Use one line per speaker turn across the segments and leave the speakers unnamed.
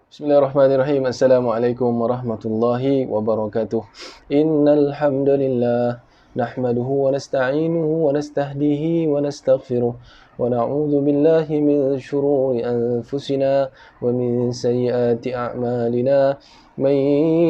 Bismillahirrahmanirrahim. Assalamualaikum warahmatullahi wabarakatuh. Innal hamdalillah nahmaduhu wa nasta'inuhu wa nastahdihi wa nastaghfiruh wa na'udzu billahi min shururi anfusina wa min sayyiati a'malina. Man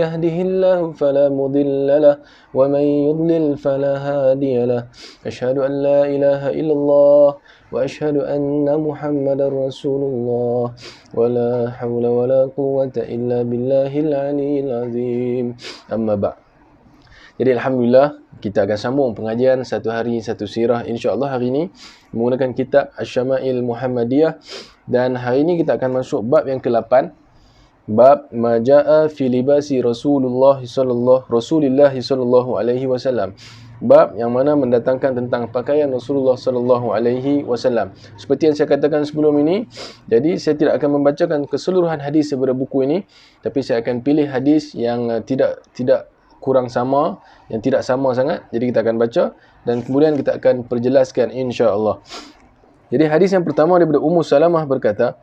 yahdihillahu fala mudilla lahu wa man yudlil fala hadiya lahu. Asyhadu an la ilaha illallah wa asyhadu anna Muhammadar Rasulullah. ولا حول ولا قوة إلا بالله العلي العظيم. Amma ba'd. Jadi Alhamdulillah kita akan sambung pengajian satu hari satu sirah insya-Allah hari ini menggunakan kitab Asy-Syama'il Muhammadiyah, dan hari ini kita akan masuk bab yang ke-8, bab majaa fi libasi Rasulullah sallallahu alaihi wasallam. Bab yang mana mendatangkan tentang pakaian Rasulullah sallallahu alaihi wasallam. Seperti yang saya katakan sebelum ini, jadi saya tidak akan membacakan keseluruhan hadis daripada buku ini, tapi saya akan pilih hadis yang tidak kurang sama, yang tidak sama sangat. Jadi kita akan baca dan kemudian kita akan perjelaskan insya-Allah. Jadi hadis yang pertama daripada Ummu Salamah berkata,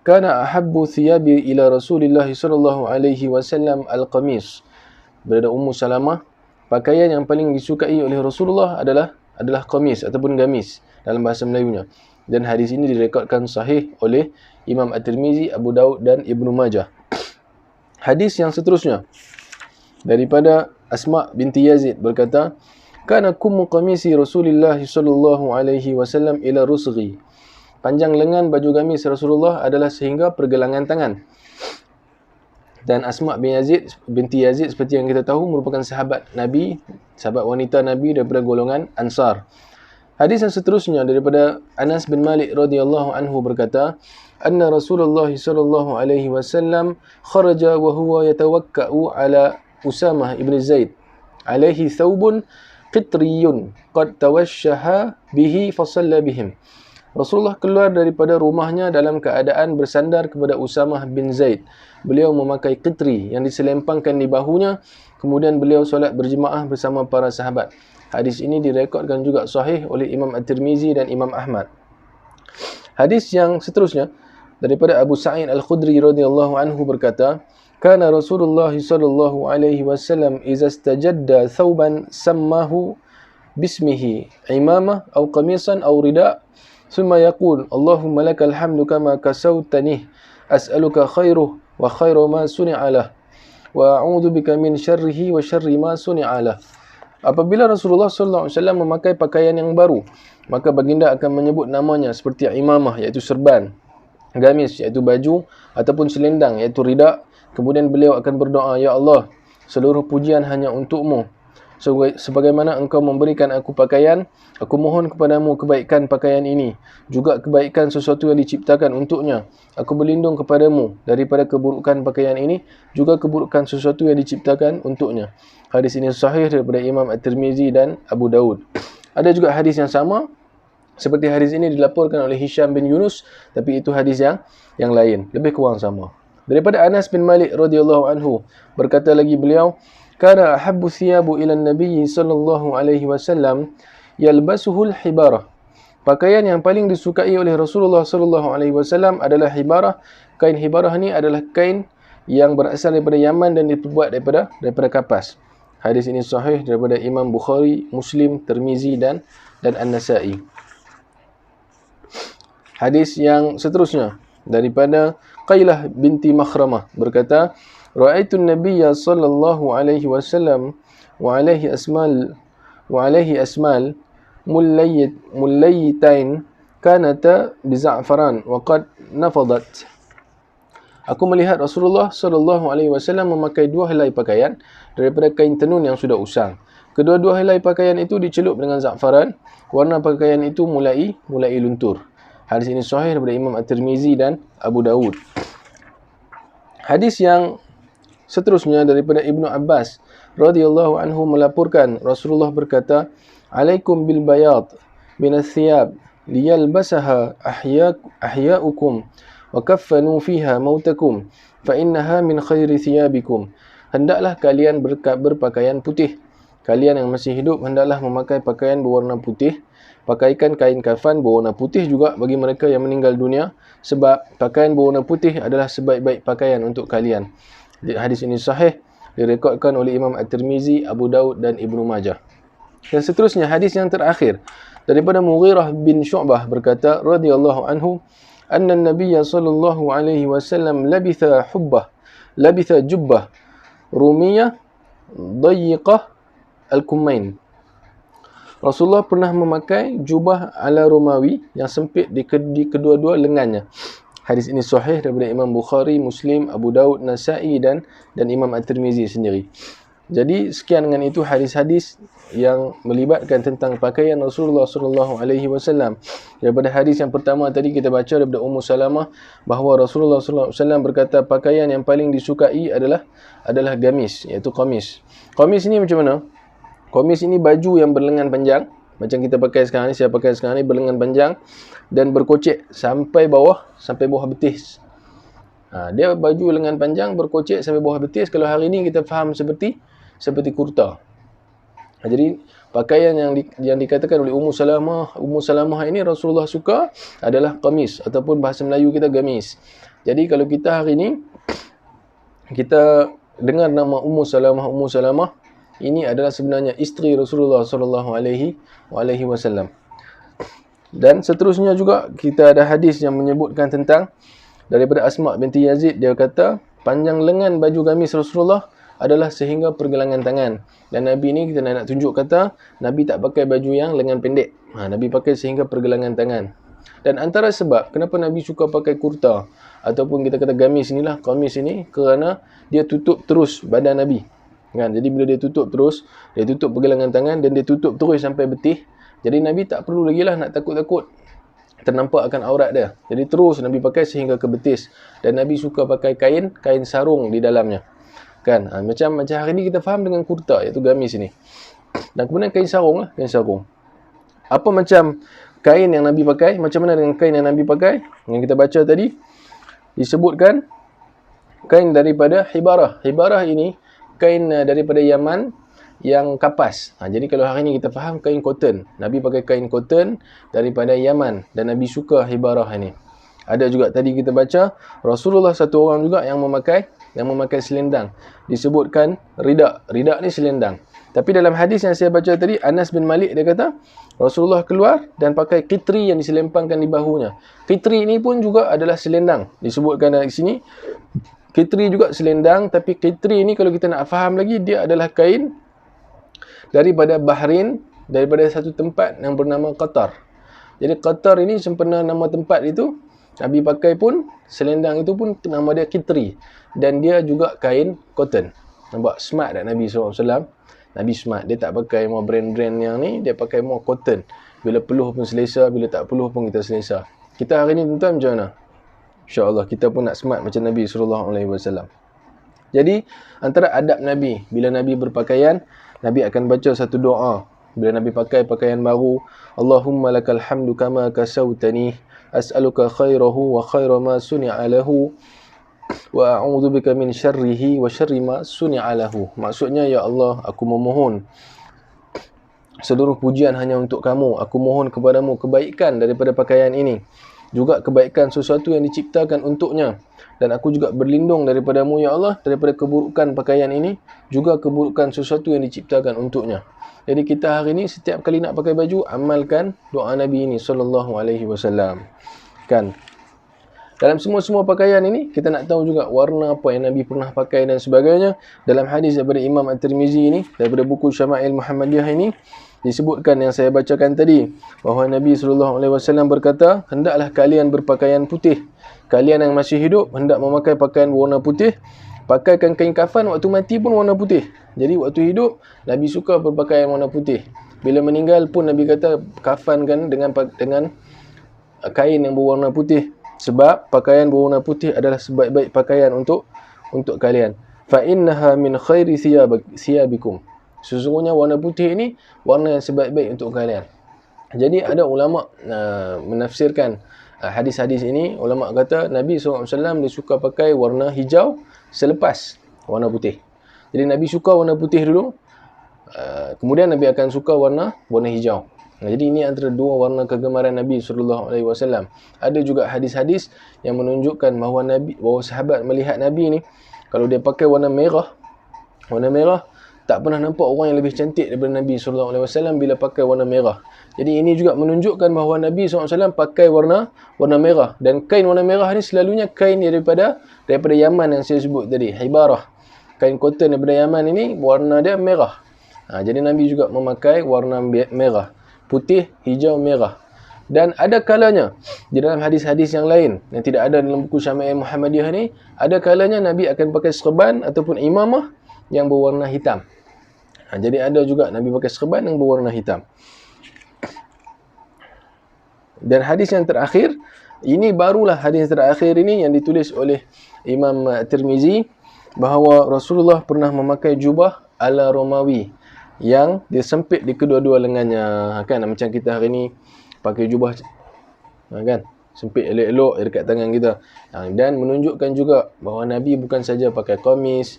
"Kana ahabbu thiyabi ila Rasulillah sallallahu alaihi wasallam al-qamis." Daripada Ummu Salamah, pakaian yang paling disukai oleh Rasulullah adalah qamis ataupun gamis dalam bahasa Melayunya. Dan hadis ini direkodkan sahih oleh Imam At-Tirmizi, Abu Daud dan Ibnu Majah. Hadis yang seterusnya daripada Asma binti Yazid berkata, "Kana kummu qamisi Rasulillah sallallahu alaihi wasallam ila rusghi." Panjang lengan baju gamis Rasulullah adalah sehingga pergelangan tangan. Dan Asma binti Yazid seperti yang kita tahu merupakan sahabat Nabi, sahabat wanita Nabi daripada golongan Ansar. Hadis yang seterusnya daripada Anas bin Malik radhiyallahu anhu berkata, "Anna Rasulullah sallallahu alaihi wasallam kharaja wa huwa yatawakka'u ala Usamah ibn Zaid, alaihi thawbun qitriyun qad tawashshaha bihi fa shalla bihim." Rasulullah keluar daripada rumahnya dalam keadaan bersandar kepada Usamah bin Zaid. Beliau memakai qitri yang diselempangkan di bahunya, kemudian beliau solat berjemaah bersama para sahabat. Hadis ini direkodkan juga sahih oleh Imam At-Tirmizi dan Imam Ahmad. Hadis yang seterusnya daripada Abu Sa'id Al-Khudri radhiyallahu anhu berkata, "Kana Rasulullah sallallahu alaihi wasallam idza istajadda thawban sammahu bismihi imamah aw qamisan aw rida'. ثم يقول اللهم لك الحمد كما كسوتني أسألك خيره وخير ما صنع له وأعوذ بك من شره وشر ما صنع له." Apabila Rasulullah SAW memakai pakaian yang baru, maka baginda akan menyebut namanya seperti imamah iaitu serban, gamis iaitu baju, ataupun selendang iaitu rida. Kemudian beliau akan berdoa, "Ya Allah, seluruh pujian hanya untukmu. Sebagaimana engkau memberikan aku pakaian, aku mohon kepadamu kebaikan pakaian ini, juga kebaikan sesuatu yang diciptakan untuknya. Aku berlindung kepadamu daripada keburukan pakaian ini, juga keburukan sesuatu yang diciptakan untuknya." Hadis ini sahih daripada Imam At-Tirmizi dan Abu Daud. Ada juga hadis yang sama, seperti hadis ini dilaporkan oleh Hisham bin Yunus, tapi itu hadis yang lain, lebih kurang sama. Daripada Anas bin Malik radhiyallahu anhu, berkata lagi beliau, "Kana ahabbu thiyabu ila an-nabiy sallallahu alaihi wasallam yalbasuhul hibarah." Pakaian yang paling disukai oleh Rasulullah sallallahu alaihi wasallam adalah hibarah. Kain hibarah ni adalah kain yang berasal daripada Yaman dan dibuat daripada kapas. Hadis ini sahih daripada Imam Bukhari, Muslim, Tirmizi dan An-Nasa'i. Hadis yang seterusnya daripada Qailah binti Makhramah berkata, "Ra'aitu an-nabiyya sallallahu alaihi wasallam wa alaihi asmal mullayyitain kanata biza'faran wa qad nafadat." Aku melihat Rasulullah sallallahu alaihi wasallam memakai dua helai pakaian daripada kain tenun yang sudah usang. Kedua-dua helai pakaian itu dicelup dengan za'faran, warna pakaian itu mulai luntur. Hadis ini sahih daripada Imam At-Tirmizi dan Abu Daud. Hadis yang seterusnya daripada Ibnu Abbas radhiyallahu anhu melaporkan Rasulullah berkata, "Alaikum bil bayad min ath-thiyab liyalbasaha ahya'ukum wa kaffanu fiha mautakum fa innaha min khairi thiyabikum." Hendaklah kalian berpakaian putih. Kalian yang masih hidup hendaklah memakai pakaian berwarna putih pakaikan kain kafan berwarna putih juga bagi mereka yang meninggal dunia, sebab pakaian berwarna putih adalah sebaik-baik pakaian untuk kalian. Hadis ini sahih, direkodkan oleh Imam At-Tirmizi, Abu Daud dan Ibnu Majah. Dan seterusnya, hadis yang terakhir daripada Mughirah bin Syu'bah berkata radhiyallahu anhu, anna an-nabiy sallallahu alaihi wasallam labitha jubbah rumiyah dayiqah al-kummain. Rasulullah pernah memakai jubah ala Romawi yang sempit di kedua-dua lengannya. Hadis ini sahih daripada Imam Bukhari, Muslim, Abu Daud, Nasa'i dan Imam At-Tirmizi sendiri. Jadi sekian dengan itu hadis-hadis yang melibatkan tentang pakaian Rasulullah sallallahu alaihi wasallam. Daripada hadis yang pertama tadi kita baca daripada Ummu Salamah bahawa Rasulullah sallallahu alaihi wasallam berkata pakaian yang paling disukai adalah gamis, iaitu qamis. Qamis ini macam mana? Qamis ini baju yang berlengan panjang, macam kita pakai sekarang ni, saya pakai sekarang ni, berlengan panjang dan berkocek sampai bawah betis. Dia baju lengan panjang berkocek sampai bawah betis. Kalau hari ni kita faham seperti kurta. Jadi pakaian yang dikatakan oleh Ummu Salamah ini Rasulullah suka adalah qamis, ataupun bahasa Melayu kita gamis. Jadi kalau kita hari ni kita dengar nama Ummu Salamah, ini adalah sebenarnya isteri Rasulullah sallallahu alaihi wasallam. Dan seterusnya juga kita ada hadis yang menyebutkan tentang daripada Asma binti Yazid, dia kata panjang lengan baju gamis Rasulullah adalah sehingga pergelangan tangan. Dan Nabi ni kita nak tunjuk kata Nabi tak pakai baju yang lengan pendek. Nabi pakai sehingga pergelangan tangan. Dan antara sebab kenapa Nabi suka pakai kurta ataupun kita kata gamis inilah, qamis ini, kerana dia tutup terus badan Nabi. Kan? Jadi bila dia tutup terus, dia tutup pergelangan tangan dan dia tutup terus sampai betih. Jadi Nabi tak perlu lagi lah nak takut-takut ternampak akan aurat dia. Jadi terus Nabi pakai sehingga ke betis. Dan Nabi suka pakai kain sarung di dalamnya. Kan? Macam hari ni kita faham dengan kurta, iaitu gamis ini. Dan kemudian kain sarung lah, kain sarung. Apa macam kain yang Nabi pakai? Macam mana dengan kain yang Nabi pakai? Yang kita baca tadi, disebutkan kain daripada hibarah. Hibarah ini kain daripada Yaman yang kapas. Jadi kalau hari ni kita faham kain cotton. Nabi pakai kain cotton daripada Yaman dan Nabi suka hibarah ini. Ada juga tadi kita baca Rasulullah satu orang juga yang memakai selendang. Disebutkan ridak. Ridak ni selendang. Tapi dalam hadis yang saya baca tadi, Anas bin Malik dia kata Rasulullah keluar dan pakai qitri yang diselempangkan di bahunya. Qitri ini pun juga adalah selendang. Disebutkan di sini qitri juga selendang, tapi qitri ni kalau kita nak faham lagi, dia adalah kain daripada Bahrain, daripada satu tempat yang bernama Qatar. Jadi Qatar ini sempena nama tempat itu, Nabi pakai pun selendang itu pun nama dia qitri, dan dia juga kain cotton. Nampak smart tak Nabi SAW? Nabi smart, dia tak pakai more brand-brand yang ni, dia pakai more cotton. Bila peluh pun selesa, bila tak peluh pun kita selesa. Kita hari ni tuan-tuan macam mana? InsyaAllah kita pun nak smart macam Nabi SAW. Jadi antara adab Nabi, bila Nabi berpakaian, Nabi akan baca satu doa. Bila Nabi pakai pakaian baru, Allahumma lakal hamdu kama kasawtani, as'aluka khairahu wa khaira ma suni'a lahu, wa a'udzubika min syarrihi wa syarri ma suni'a lahu. Maksudnya, ya Allah, aku memohon seluruh pujian hanya untuk kamu. Aku mohon kepadamu kebaikan daripada pakaian ini, juga kebaikan sesuatu yang diciptakan untuknya. Dan aku juga berlindung daripadamu, ya Allah, daripada keburukan pakaian ini, juga keburukan sesuatu yang diciptakan untuknya. Jadi kita hari ini setiap kali nak pakai baju, amalkan doa Nabi ini sallallahu alaihi wasallam. Kan? Dalam semua pakaian ini, kita nak tahu juga warna apa yang Nabi pernah pakai dan sebagainya. Dalam hadis daripada Imam At-Tirmizi ini, daripada buku Syama'il Muhammadiyah ini, disebutkan yang saya bacakan tadi, bahawa Nabi SAW berkata, hendaklah kalian berpakaian putih. Kalian yang masih hidup hendak memakai pakaian berwarna putih. Pakaikan kain kafan waktu mati pun warna putih. Jadi waktu hidup Nabi suka berpakaian warna putih. Bila meninggal pun Nabi kata kafankan dengan kain yang berwarna putih. Sebab pakaian berwarna putih adalah sebaik-baik pakaian untuk kalian. Fa innaha min khairi thiyabikum. Sesungguhnya warna putih ini warna yang sebaik-baik untuk kalian. Jadi ada ulama menafsirkan hadis-hadis ini. Ulama kata Nabi SAW dia suka pakai warna hijau selepas warna putih. Jadi Nabi suka warna putih dulu, kemudian Nabi akan suka warna hijau. Jadi ini antara dua warna kegemaran Nabi SAW. Ada juga hadis-hadis yang menunjukkan bahawa sahabat melihat Nabi ni, kalau dia pakai warna merah, tak pernah nampak orang yang lebih cantik daripada Nabi SAW bila pakai warna merah. Jadi ini juga menunjukkan bahawa Nabi SAW pakai warna merah. Dan kain warna merah ni selalunya kain daripada Yaman yang saya sebut tadi, hibarah. Kain cotton daripada Yaman ini warna dia merah. Jadi Nabi juga memakai warna merah, putih, hijau, merah. Dan ada kalanya di dalam hadis-hadis yang lain yang tidak ada dalam buku Syama'il Muhammadiyah ni, ada kalanya Nabi akan pakai serban ataupun imamah yang berwarna hitam. Jadi ada juga Nabi pakai serban yang berwarna hitam. Dan hadis yang terakhir, ini barulah hadis terakhir ini yang ditulis oleh Imam Tirmizi, bahawa Rasulullah pernah memakai jubah ala Romawi yang dia sempit di kedua-dua lengannya, kan, macam kita hari ni pakai jubah, kan, sempit elok-elok dekat tangan kita. Dan menunjukkan juga bahawa Nabi bukan saja pakai kamis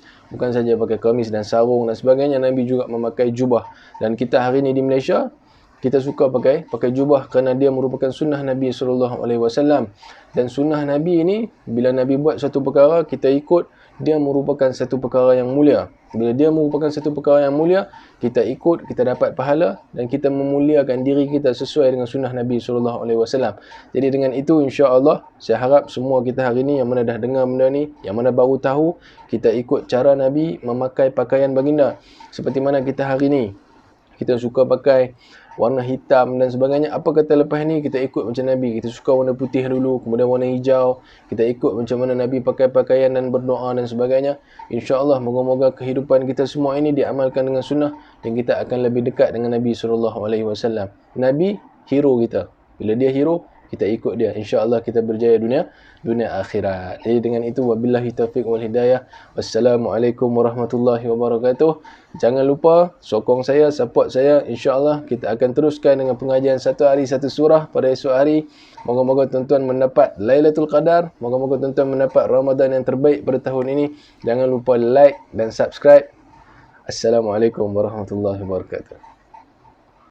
dan sarung dan sebagainya, Nabi juga memakai jubah. Dan kita hari ni di Malaysia, kita suka pakai jubah kerana dia merupakan sunnah Nabi SAW. Dan sunnah Nabi ini, bila Nabi buat satu perkara, kita ikut, dia merupakan satu perkara yang mulia. Bila dia merupakan satu perkara yang mulia, kita ikut, kita dapat pahala dan kita memuliakan diri kita sesuai dengan sunnah Nabi SAW. Jadi dengan itu, insya-Allah, saya harap semua kita hari ni yang mana dah dengar benda ni, yang mana baru tahu, kita ikut cara Nabi memakai pakaian baginda. Seperti mana kita hari ni, kita suka pakai warna hitam dan sebagainya. Apa kata lepas ni kita ikut macam Nabi, kita suka warna putih dulu, kemudian warna hijau, kita ikut macam mana Nabi pakai pakaian dan berdoa dan sebagainya. InsyaAllah moga-moga kehidupan kita semua ini diamalkan dengan sunnah dan kita akan lebih dekat dengan Nabi SAW. Nabi hero kita, bila dia hero, kita ikut dia. InsyaAllah kita berjaya dunia akhirat. Jadi dengan itu, wabillahi taufiq wal hidayah. Wassalamualaikum warahmatullahi wabarakatuh. Jangan lupa sokong saya, support saya. InsyaAllah kita akan teruskan dengan pengajian satu hari satu surah pada esok hari. Moga-moga tuan-tuan mendapat Lailatul Qadar. Moga-moga tuan-tuan mendapat Ramadan yang terbaik pada tahun ini. Jangan lupa like dan subscribe. Assalamualaikum warahmatullahi wabarakatuh.